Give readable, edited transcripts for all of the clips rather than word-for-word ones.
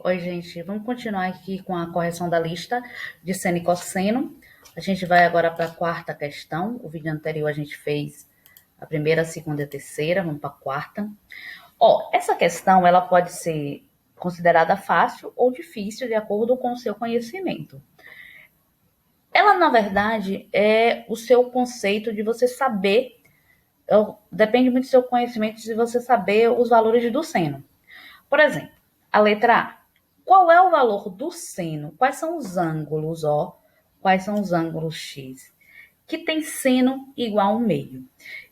Oi, gente. Vamos continuar aqui com a correção da lista de seno e cosseno. A gente vai agora para a quarta questão. O vídeo anterior a gente fez a primeira, a segunda e a terceira. Vamos para a quarta. Essa questão ela pode ser considerada fácil ou difícil de acordo com o seu conhecimento. Ela, na verdade, é o seu conceito de você saber, depende muito do seu conhecimento de você saber os valores do seno. Por exemplo, a letra A. Qual é o valor do seno? Quais são os ângulos, Quais são os ângulos X? Que tem seno igual a 1/2.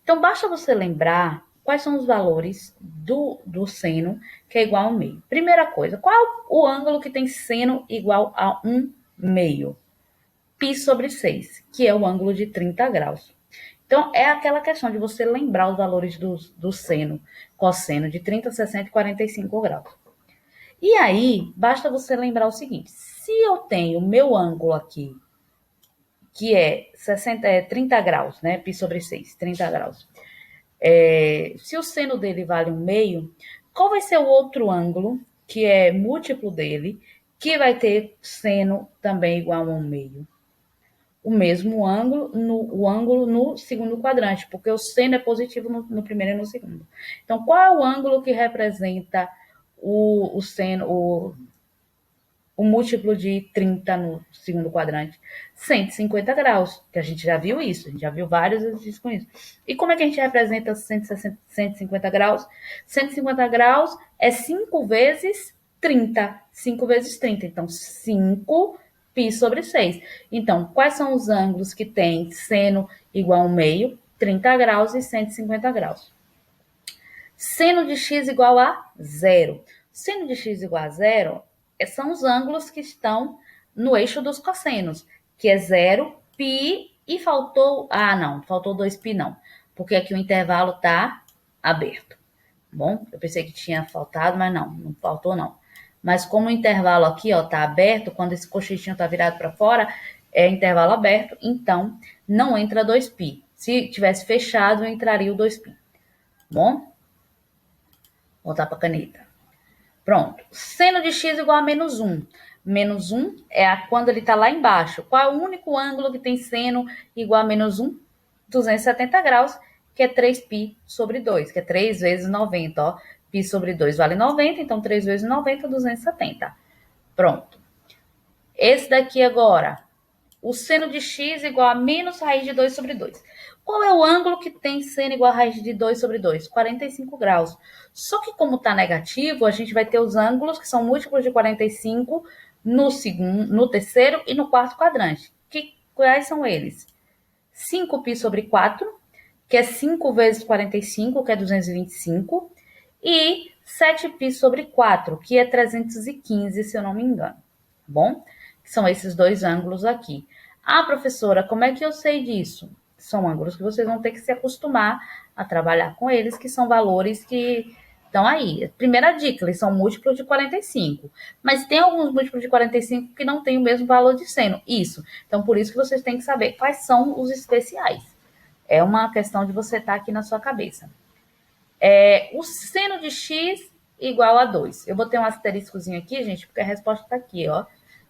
Então, basta você lembrar quais são os valores do seno, que é igual a 1/2. Primeira coisa, qual é o ângulo que tem seno igual a 1/2? Π sobre 6, que é o ângulo de 30 graus. Então, é aquela questão de você lembrar os valores do seno, cosseno, de 30, 60 e 45 graus. E aí, basta você lembrar o seguinte: se eu tenho meu ângulo aqui, que é 30 graus, né? Π sobre 6, 30 graus. Se o seno dele vale 1/2, qual vai ser o outro ângulo, que é múltiplo dele, que vai ter seno também igual a 1/2? O mesmo ângulo, o ângulo no segundo quadrante, porque o seno é positivo no primeiro e no segundo. Então, qual é o ângulo que representa o seno, o múltiplo de 30 no segundo quadrante? 150 graus, que a gente já viu isso, a gente já viu vários exercícios com isso. E como é que a gente representa 150 graus? 150 graus é 5 vezes 30. 5 vezes 30. Então, 5 π sobre 6. Então, quais são os ângulos que tem seno igual a 1/2? 30 graus e 150 graus. Seno de x igual a 0. Seno de x igual a 0 são os ângulos que estão no eixo dos cossenos, que é 0, π e faltou... faltou 2π não, porque aqui o intervalo está aberto. Bom, eu pensei que tinha faltado, mas não faltou não. Mas como o intervalo aqui está aberto, quando esse cochichinho está virado para fora, é intervalo aberto, então não entra 2π. Se tivesse fechado, entraria o 2π. Bom? Voltar para a caneta. Pronto. Seno de x igual a -1. -1 é quando ele está lá embaixo. Qual é o único ângulo que tem seno igual a -1? 270 graus, que é 3π sobre 2, que é 3 vezes 90, Π sobre 2 vale 90, então 3 vezes 90, 270. Pronto. Esse daqui agora, o seno de x igual a menos raiz de 2 sobre 2. Qual é o ângulo que tem seno igual a raiz de 2 sobre 2? 45 graus. Só que como está negativo, a gente vai ter os ângulos que são múltiplos de 45 no terceiro e no quarto quadrante. Quais são eles? 5π sobre 4, que é 5 vezes 45, que é 225, e 7π sobre 4, que é 315, se eu não me engano. Tá bom? São esses dois ângulos aqui. Ah, professora, como é que eu sei disso? São ângulos que vocês vão ter que se acostumar a trabalhar com eles, que são valores que estão aí. Primeira dica, eles são múltiplos de 45. Mas tem alguns múltiplos de 45 que não têm o mesmo valor de seno. Isso. Então, por isso que vocês têm que saber quais são os especiais. É uma questão de você estar aqui na sua cabeça. O seno de x igual a 2. Eu botei um asteriscozinho aqui, gente, porque a resposta está aqui,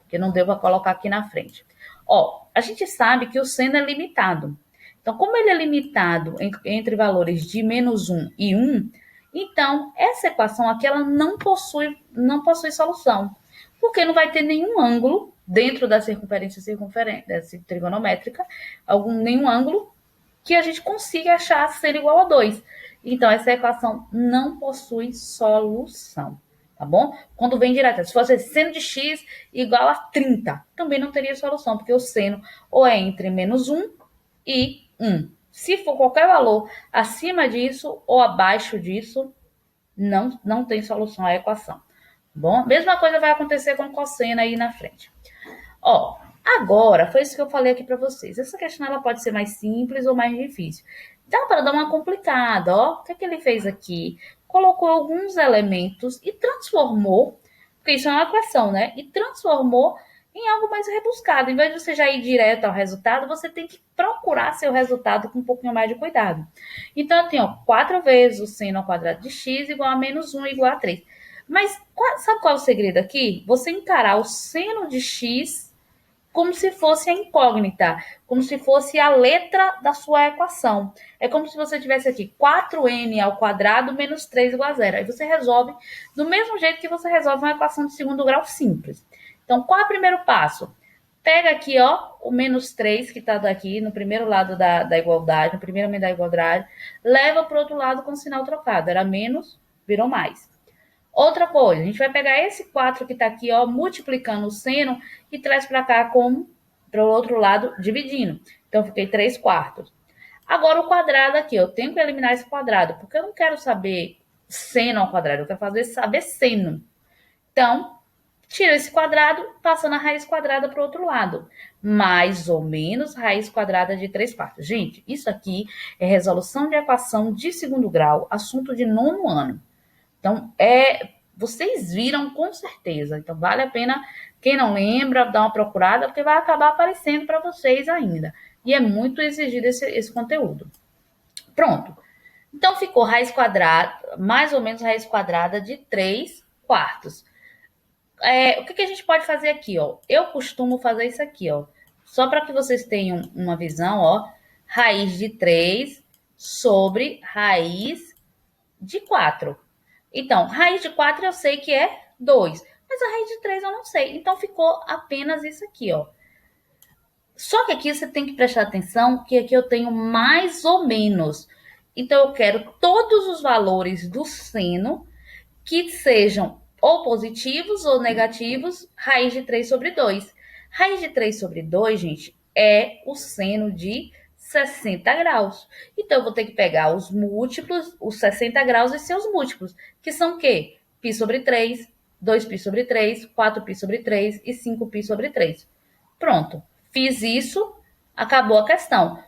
que não deu para colocar aqui na frente. A gente sabe que o seno é limitado. Então, como ele é limitado entre valores de -1 e 1, então essa equação aqui ela não possui solução, porque não vai ter nenhum ângulo dentro da circunferência trigonométrica, nenhum ângulo que a gente consiga achar seno igual a 2. Então, essa equação não possui solução. Tá bom? Quando vem direto, se fosse seno de x igual a 30, também não teria solução, porque o seno ou é entre -1 e 1. Se for qualquer valor acima disso ou abaixo disso, não tem solução à equação. Bom, mesma coisa vai acontecer com cosseno aí na frente. Agora, foi isso que eu falei aqui para vocês. Essa questão ela pode ser mais simples ou mais difícil. Dá para dar uma complicada, O que ele fez aqui? Colocou alguns elementos e transformou, porque isso é uma equação, né? E transformou em algo mais rebuscado. Em vez de você já ir direto ao resultado, você tem que procurar seu resultado com um pouquinho mais de cuidado. Então, eu tenho 4 vezes o seno ao quadrado de x igual a -1 igual a 3. Mas sabe qual é o segredo aqui? Você encarar o seno de x como se fosse a incógnita, como se fosse a letra da sua equação. É como se você tivesse aqui 4n ao quadrado menos 3 igual a zero. Aí você resolve do mesmo jeito que você resolve uma equação de segundo grau simples. Então, qual é o primeiro passo? Pega aqui, ó, o menos 3 que está aqui no primeiro lado da igualdade, no primeiro elemento da igualdade, leva para o outro lado com o sinal trocado. Era menos, virou mais. Outra coisa, a gente vai pegar esse 4 que está aqui, ó, multiplicando o seno e traz para cá como para o outro lado, dividindo. Então, fiquei 3 quartos. Agora, o quadrado aqui, eu tenho que eliminar esse quadrado, porque eu não quero saber seno ao quadrado, eu quero saber seno. Então, tira esse quadrado, passando a raiz quadrada para o outro lado. Mais ou menos raiz quadrada de 3 quartos. Gente, isso aqui é resolução de equação de segundo grau, assunto de nono ano. Então, vocês viram com certeza. Então, vale a pena, quem não lembra, dar uma procurada, porque vai acabar aparecendo para vocês ainda. E é muito exigido esse conteúdo. Pronto. Então, ficou raiz quadrada, mais ou menos raiz quadrada de 3 quartos. O que a gente pode fazer aqui, ó? Eu costumo fazer isso aqui, ó. Só para que vocês tenham uma visão, ó. Raiz de 3 sobre raiz de 4. Então, raiz de 4 eu sei que é 2, mas a raiz de 3 eu não sei. Então, ficou apenas isso aqui, ó. Só que aqui você tem que prestar atenção que aqui eu tenho mais ou menos. Então, eu quero todos os valores do seno que sejam ou positivos ou negativos, raiz de 3 sobre 2. Raiz de 3 sobre 2, gente, é o seno de 60 graus. Então, eu vou ter que pegar os múltiplos, os 60 graus e seus múltiplos, que são o quê? Π sobre 3, 2π sobre 3, 4π sobre 3 e 5π sobre 3. Pronto. Fiz isso, acabou a questão.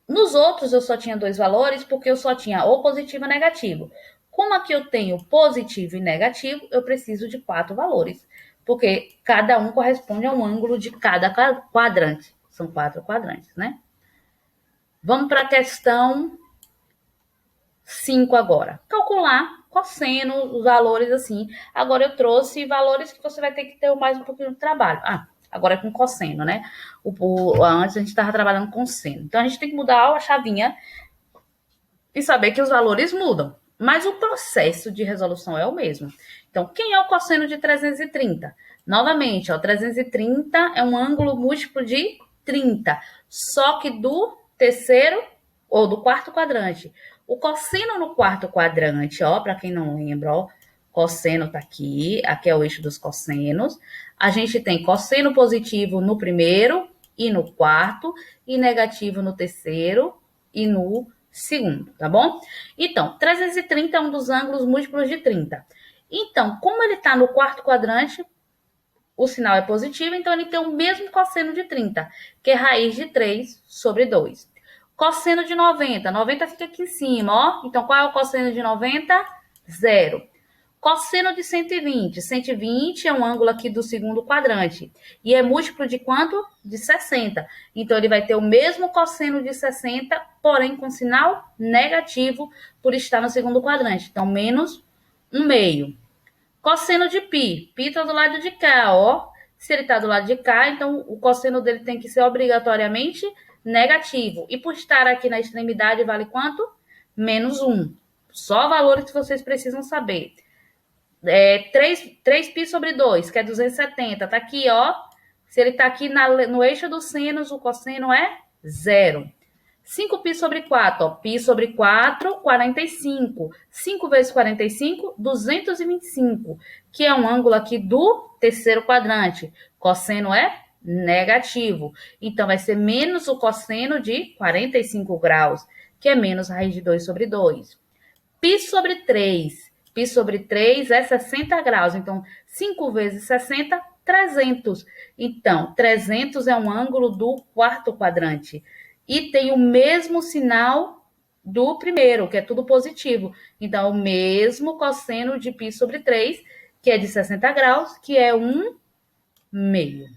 Nos outros, eu só tinha dois valores, porque eu só tinha ou positivo ou negativo. Como aqui eu tenho positivo e negativo, eu preciso de 4 valores, porque cada um corresponde a um ângulo de cada quadrante. São 4 quadrantes, né? Vamos para a questão 5 agora. Calcular cosseno, os valores assim. Agora eu trouxe valores que você vai ter que ter mais um pouquinho de trabalho. Agora é com cosseno, né? Antes a gente estava trabalhando com seno. Então a gente tem que mudar a chavinha e saber que os valores mudam. Mas o processo de resolução é o mesmo. Então, quem é o cosseno de 330? Novamente, ó, 330 é um ângulo múltiplo de 30, só que do terceiro ou do quarto quadrante. O cosseno no quarto quadrante, ó, para quem não lembra, ó, cosseno tá aqui é o eixo dos cossenos. A gente tem cosseno positivo no primeiro e no quarto, e negativo no terceiro e no segundo, tá bom? Então, 330 é um dos ângulos múltiplos de 30. Então, como ele está no quarto quadrante, o sinal é positivo, então ele tem o mesmo cosseno de 30, que é raiz de 3 sobre 2. Cosseno de 90, 90 fica aqui em cima, ó. Então, qual é o cosseno de 90? Zero. Cosseno de 120. 120 é um ângulo aqui do segundo quadrante. E é múltiplo de quanto? De 60. Então, ele vai ter o mesmo cosseno de 60, porém com sinal negativo por estar no segundo quadrante. Então, menos 1/2. Cosseno de π. Π está do lado de cá, ó. Se ele está do lado de cá, então o cosseno dele tem que ser obrigatoriamente negativo. E por estar aqui na extremidade, vale quanto? Menos 1. Só valores que vocês precisam saber. 3π sobre 2, que é 270. Tá aqui, ó. Se ele tá aqui no eixo dos senos, o cosseno é 0. 5π sobre 4, ó. Π sobre 4, 45. 5 vezes 45, 225, que é um ângulo aqui do terceiro quadrante. Cosseno é negativo. Então, vai ser menos o cosseno de 45 graus, que é menos raiz de 2 sobre 2. Π sobre 3. Π sobre 3 é 60 graus. Então, 5 vezes 60, 300. Então, 300 é um ângulo do quarto quadrante. E tem o mesmo sinal do primeiro, que é tudo positivo. Então, o mesmo cosseno de π sobre 3, que é de 60 graus, que é 1/2.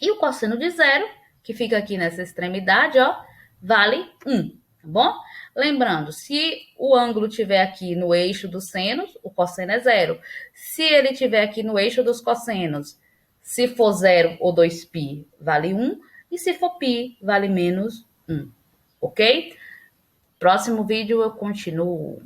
E o cosseno de 0, que fica aqui nessa extremidade, ó, vale 1, tá bom? Lembrando, se o ângulo estiver aqui no eixo dos senos, o cosseno é zero. Se ele estiver aqui no eixo dos cossenos, se for zero ou 2π, vale 1. E se for π, vale menos 1. Ok? Próximo vídeo eu continuo.